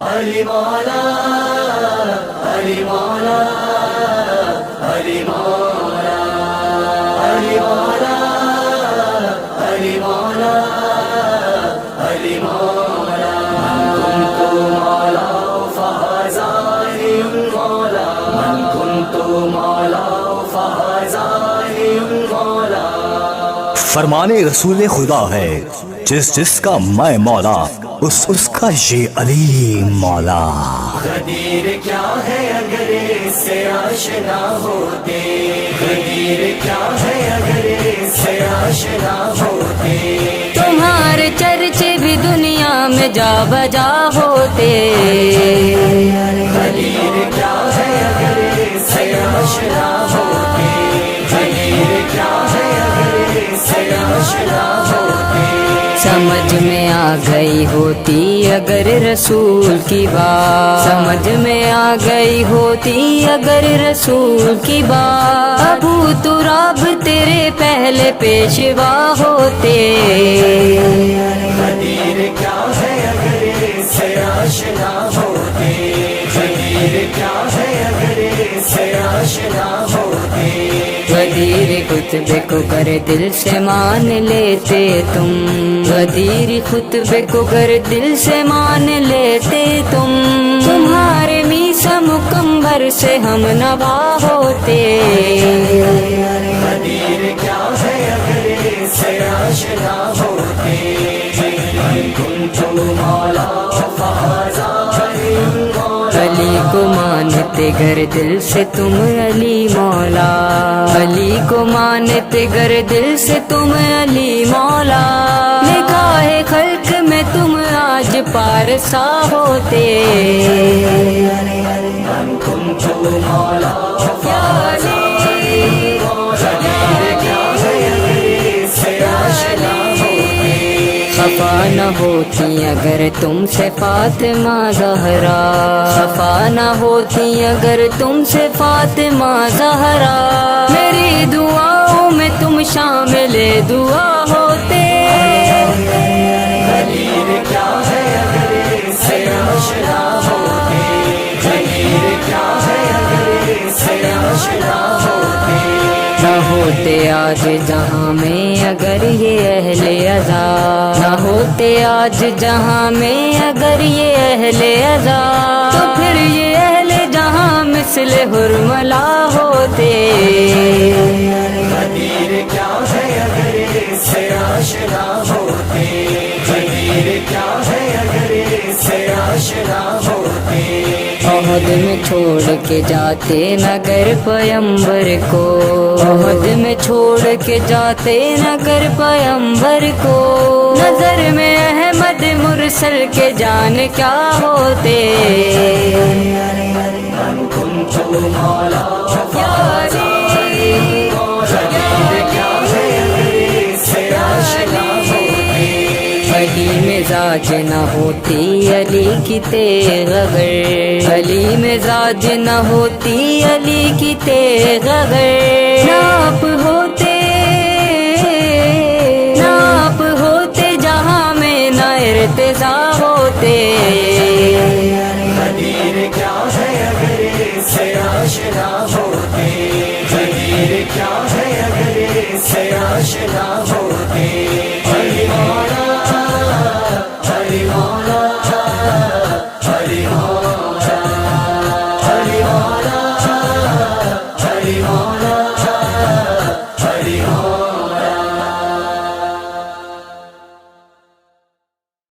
علی مولا علی مولا علی مولا علی مولا علی مولا علی مولا من كنت مولا فهذا علی مولا من كنت مولا فهذا علی مولا فرمان رسول خدا ہے جس جس کا میں مولا اس کا یہ علی مولا. غدیر کیا ہے اگر اس سے آشنا ہوتے غدیر کیا ہے اگر اس سے آشنا ہوتے تمہارے چرچے بھی دنیا میں جا بجا ہوتے. غدیر کیا ہے اگر اس سے آشنا ہوتے غدیر کیا ہے اگر اس سے آشنا ہوتے سمجھ میں آ گئی ہوتی اگر رسول کی بات سمجھ میں آ گئی ہوتی اگر رسول کی بات ابو تراب تیرے پہلے پیشوا ہوتے. غدیر کیا ہے اگر اس سے آشنا ہوتے غدیر کیا ہے اگر اس سے آشنا ہوتے غدیر خطبے کو گر دل سے مان لیتے تم غدیر خطبے کو گر دل سے مان لیتے تم تمہارے میسا مکمبر سے ہم نوا ہوتے. غدیر کیا ہے اگر اس سے آشنا ہوتے من كنت مولا فهذا علی مولا علی کو مانتے گر دل سے تم علی مولا علی کو مانتے گر دل سے تم علی مولا نگاہ خلق میں تم آج پارسا ہوتے. من كنت مولا یا علی غدیر کیا ہے اگر اس سے آشنا ہوتے خفا نہ ہوتی اگر تم سے فاطمہ زہرا خفا نہ ہوتی اگر تم سے فاطمہ زہرا میری دعاؤں میں تم شامل دعا ہوتے. غدیر کیا ہے اگر اس سے آشنا ہوتے غدیر کیا ہے اگر اس سے آشنا ہوتے نہ ہوتے آج جہاں میں اگر یہ اہل عزا نہ ہوتے آج جہاں میں اگر یہ اہل عزا تو پھر یہ اہل جہاں مثل حرملا ہوتے. غدیر کیا ہے اگر اس سے آشنا ہوتے غدیر کیا ہے اگر اس سے آشنا ہوتے عہد میں چھوڑ کے جاتے نگر پیمبر کو عہد میں چھوڑ کے جاتے نگر پیمبر کو نظر میں احمد مرسل کے جان کیا ہوتے. من كنت مولا یا علی غدیر کیا ہے اگر اس سے آشنا ہوتے علی مزاج نہ ہوتی علی کی تیغ اگر علی مزاج نہ ہوتی علی کی تیغ اگر ناپ ہوتے جہاں میں نہ ارتضا ہوتے.